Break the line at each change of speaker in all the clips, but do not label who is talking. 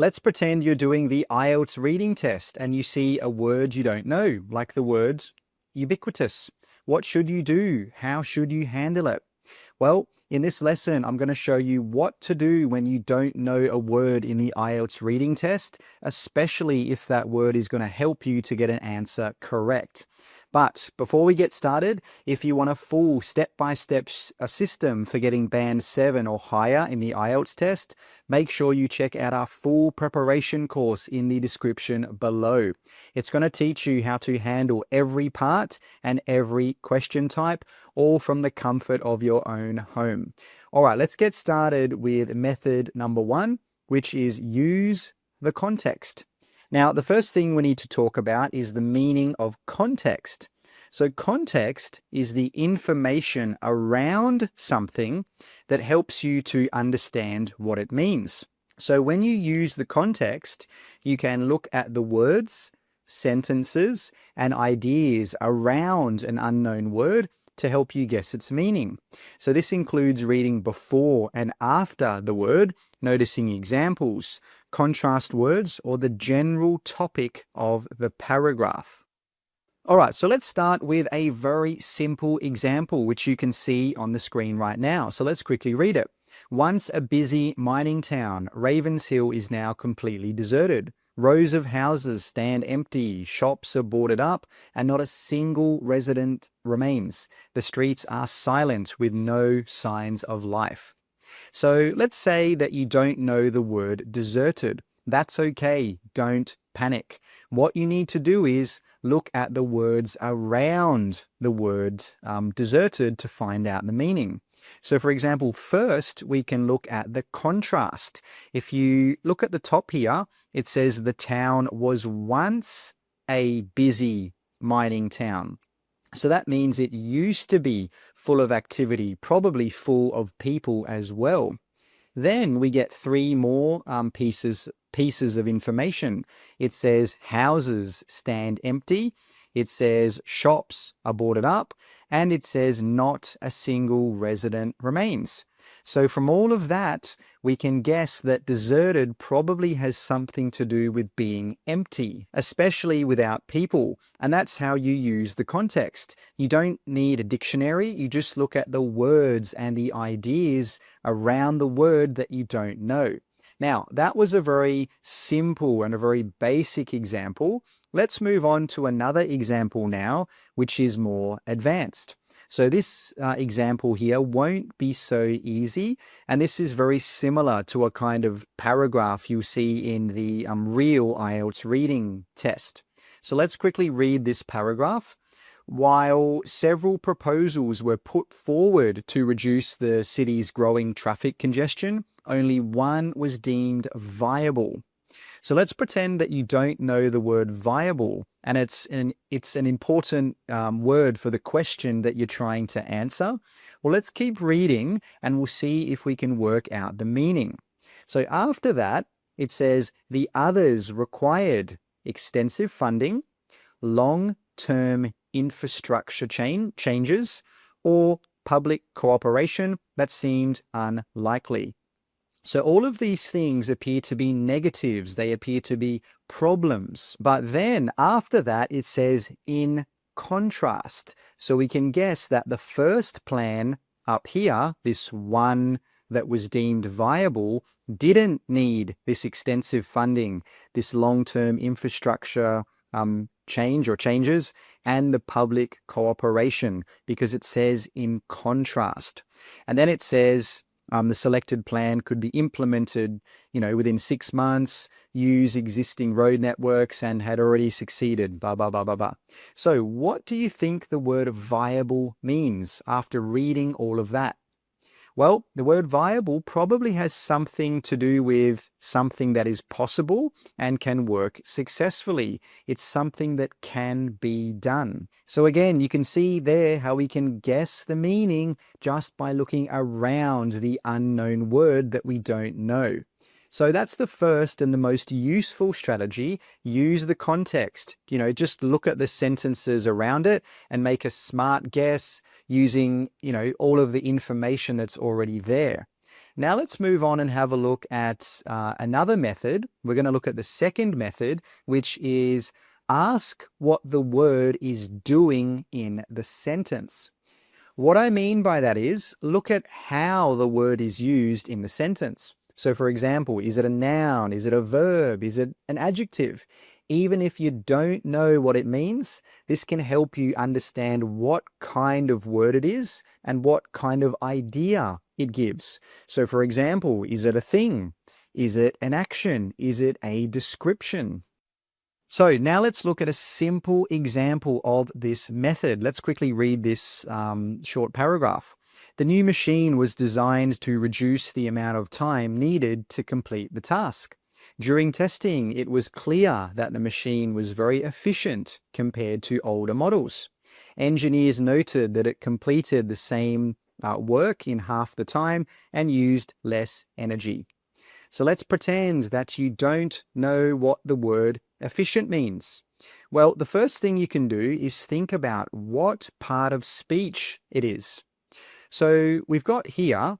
Let's pretend you're doing the IELTS reading test and you see a word you don't know, like the word ubiquitous. What should you do? How should you handle it? Well, in this lesson, I'm going to show you what to do when you don't know a word in the IELTS reading test, especially if that word is going to help you to get an answer correct. But before we get started, if you want a full step-by-step system for getting band 7 or higher in the IELTS test, make sure you check out our full preparation course in the description below. It's going to teach you how to handle every part and every question type, all from the comfort of your own home. All right, let's get started with method number 1, which is use the context. Now, the first thing we need to talk about is the meaning of context. So context is the information around something that helps you to understand what it means. So when you use the context, you can look at the words, sentences, and ideas around an unknown word to help you guess its meaning. So this includes reading before and after the word, noticing examples, contrast words, or the general topic of the paragraph. All right, so let's start with a very simple example, which you can see on the screen right now. So let's quickly read it. Once a busy mining town, Ravenshill is now completely deserted. Rows of houses stand empty, shops are boarded up, and not a single resident remains. The streets are silent with no signs of life. So let's say that you don't know the word deserted. That's okay. Don't panic. What you need to do is look at the words around the word deserted to find out the meaning. So for example, first we can look at the contrast. If you look at the top here, it says the town was once a busy mining town. So that means it used to be full of activity, probably full of people as well. Then we get 3 more pieces of information. It says houses stand empty. It says shops are boarded up, and it says not a single resident remains. So from all of that, we can guess that deserted probably has something to do with being empty, especially without people. And that's how you use the context. You don't need a dictionary. You just look at the words and the ideas around the word that you don't know. Now, that was a very simple and a very basic example. Let's move on to another example now, which is more advanced. So this example here won't be so easy, and this is very similar to a kind of paragraph you see in the real IELTS reading test. So let's quickly read this paragraph. While several proposals were put forward to reduce the city's growing traffic congestion, only one was deemed viable. So let's pretend that you don't know the word viable, and it's an important word for the question that you're trying to answer. Well, let's keep reading and we'll see if we can work out the meaning. So after that, it says the others required extensive funding, long-term infrastructure changes, or public cooperation that seemed unlikely. So all of these things appear to be negatives. They appear to be problems. But then after that, it says in contrast. So we can guess that the first plan up here, this one that was deemed viable, didn't need this extensive funding, this long-term infrastructure changes, and the public cooperation, because it says in contrast. And then it says the selected plan could be implemented, within 6 months, use existing road networks, and had already succeeded, blah, blah, blah, blah, blah. So what do you think the word viable means after reading all of that? Well, the word viable probably has something to do with something that is possible and can work successfully. It's something that can be done. So again, you can see there how we can guess the meaning just by looking around the unknown word that we don't know. So that's the first and the most useful strategy. Use the context. Just look at the sentences around it and make a smart guess using, all of the information that's already there. Now let's move on and have a look at another method. We're going to look at the second method, which is ask what the word is doing in the sentence. What I mean by that is look at how the word is used in the sentence. So for example, is it a noun? Is it a verb? Is it an adjective? Even if you don't know what it means, this can help you understand what kind of word it is and what kind of idea it gives. So for example, is it a thing? Is it an action? Is it a description? So now let's look at a simple example of this method. Let's quickly read this short paragraph. The new machine was designed to reduce the amount of time needed to complete the task. During testing, it was clear that the machine was very efficient compared to older models. Engineers noted that it completed the same work in half the time and used less energy. So let's pretend that you don't know what the word efficient means. Well, the first thing you can do is think about what part of speech it is. So we've got here,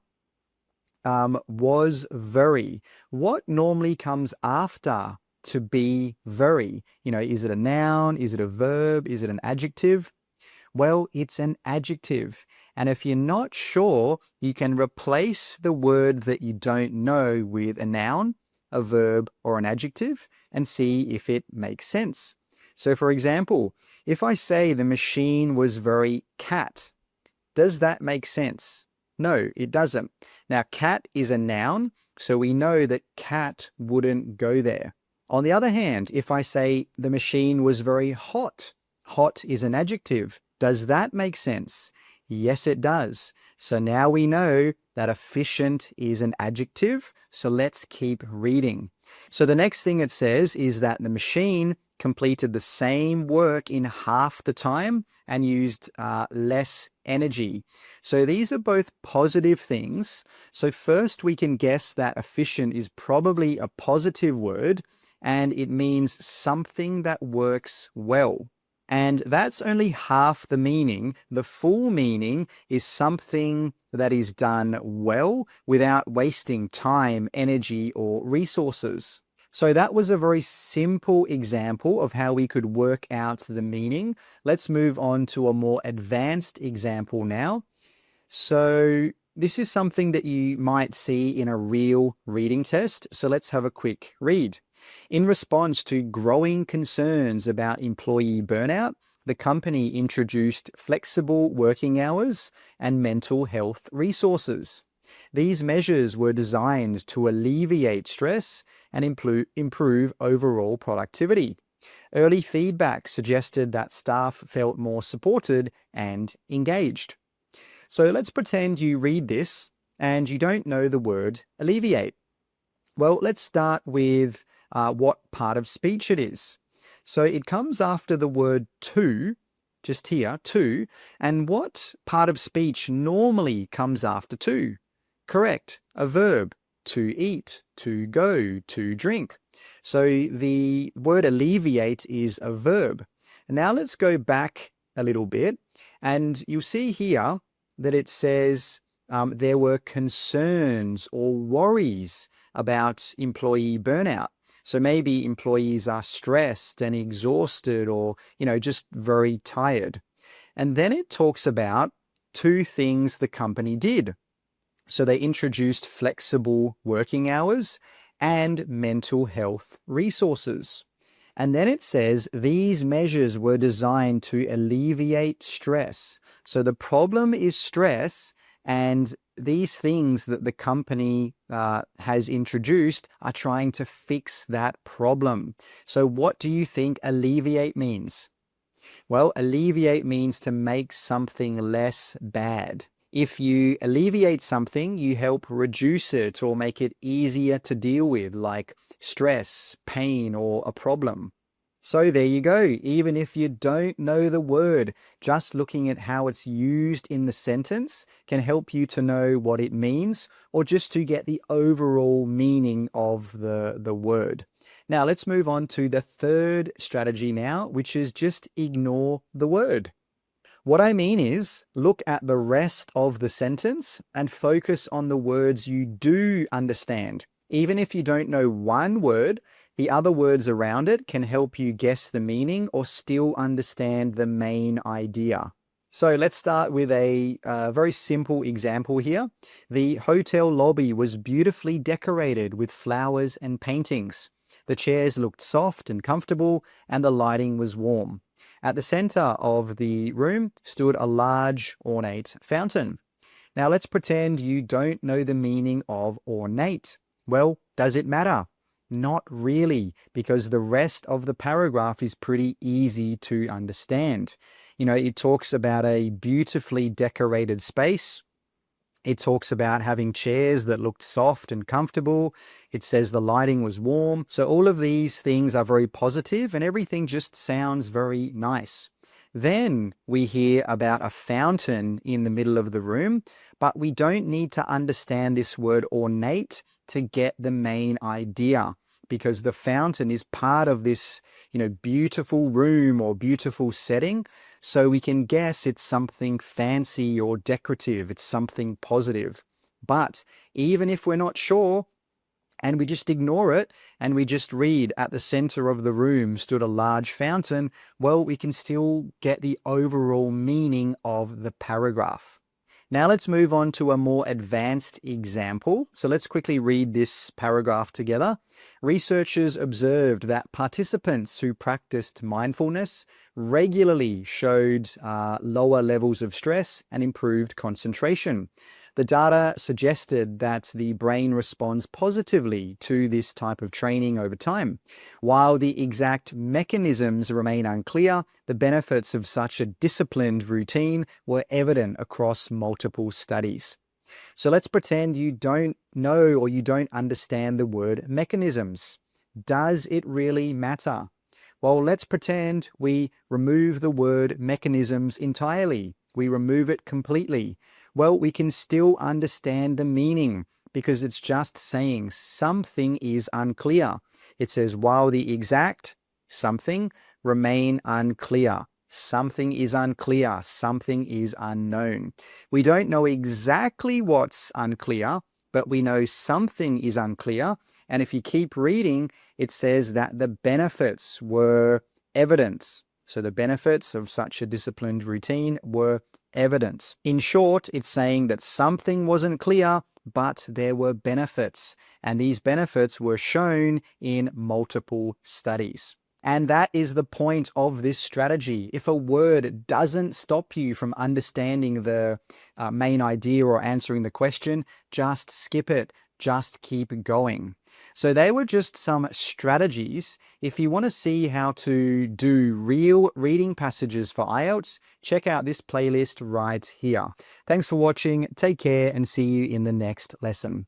was very. What normally comes after to be very? You know, is it a noun? Is it a verb? Is it an adjective? Well, it's an adjective. And if you're not sure, you can replace the word that you don't know with a noun, a verb, or an adjective and see if it makes sense. So for example, if I say the machine was very cat, does that make sense? No, it doesn't. Now, cat is a noun, so we know that cat wouldn't go there. On the other hand, if I say the machine was very hot, hot is an adjective. Does that make sense? Yes, it does. So now we know that efficient is an adjective. So let's keep reading. So the next thing it says is that the machine completed the same work in half the time and used less energy. So these are both positive things. So first we can guess that efficient is probably a positive word and it means something that works well. And that's only half the meaning. The full meaning is something that is done well without wasting time, energy, or resources. So that was a very simple example of how we could work out the meaning. Let's move on to a more advanced example now. So this is something that you might see in a real reading test. So let's have a quick read. In response to growing concerns about employee burnout, the company introduced flexible working hours and mental health resources. These measures were designed to alleviate stress and improve overall productivity. Early feedback suggested that staff felt more supported and engaged. So let's pretend you read this and you don't know the word alleviate. Well, let's start with what part of speech it is. So it comes after the word to, just here, to, and what part of speech normally comes after to? Correct, a verb, to eat, to go, to drink. So the word alleviate is a verb. Now let's go back a little bit and you'll see here that it says there were concerns or worries about employee burnout. So maybe employees are stressed and exhausted or, just very tired. And then it talks about two things the company did. So they introduced flexible working hours and mental health resources. And then it says these measures were designed to alleviate stress. So the problem is stress, and these things that the company has introduced are trying to fix that problem. So what do you think alleviate means? Well, alleviate means to make something less bad. If you alleviate something, you help reduce it or make it easier to deal with, like stress, pain, or a problem. So there you go. Even if you don't know the word, just looking at how it's used in the sentence can help you to know what it means or just to get the overall meaning of the word. Now let's move on to the third strategy now, which is just ignore the word. What I mean is, look at the rest of the sentence and focus on the words you do understand. Even if you don't know one word, the other words around it can help you guess the meaning or still understand the main idea. So let's start with a very simple example here. The hotel lobby was beautifully decorated with flowers and paintings. The chairs looked soft and comfortable, and the lighting was warm. At the center of the room stood a large, ornate fountain. Now let's pretend you don't know the meaning of ornate. Well, does it matter? Not really, because the rest of the paragraph is pretty easy to understand. It talks about a beautifully decorated space. It talks about having chairs that looked soft and comfortable. It says the lighting was warm. So all of these things are very positive and everything just sounds very nice. Then we hear about a fountain in the middle of the room, but we don't need to understand this word ornate to get the main idea, because the fountain is part of this, beautiful room or beautiful setting. So we can guess it's something fancy or decorative. It's something positive. But even if we're not sure, and we just ignore it, and we just read at the center of the room stood a large fountain, well, we can still get the overall meaning of the paragraph. Now let's move on to a more advanced example. So let's quickly read this paragraph together. Researchers observed that participants who practiced mindfulness regularly showed lower levels of stress and improved concentration. The data suggested that the brain responds positively to this type of training over time. While the exact mechanisms remain unclear, the benefits of such a disciplined routine were evident across multiple studies. So let's pretend you don't know or you don't understand the word mechanisms. Does it really matter? Well, let's pretend we remove the word mechanisms entirely. We remove it completely. Well, we can still understand the meaning because it's just saying something is unclear. It says, while the exact something remain unclear. Something is unclear. Something is unknown. We don't know exactly what's unclear, but we know something is unclear. And if you keep reading, it says that the benefits were evident. So the benefits of such a disciplined routine were evident. In short, it's saying that something wasn't clear, but there were benefits. And these benefits were shown in multiple studies. And that is the point of this strategy. If a word doesn't stop you from understanding the main idea or answering the question, just skip it. Just keep going. So they were just some strategies. If you want to see how to do real reading passages for IELTS, check out this playlist right here. Thanks for watching. Take care and see you in the next lesson.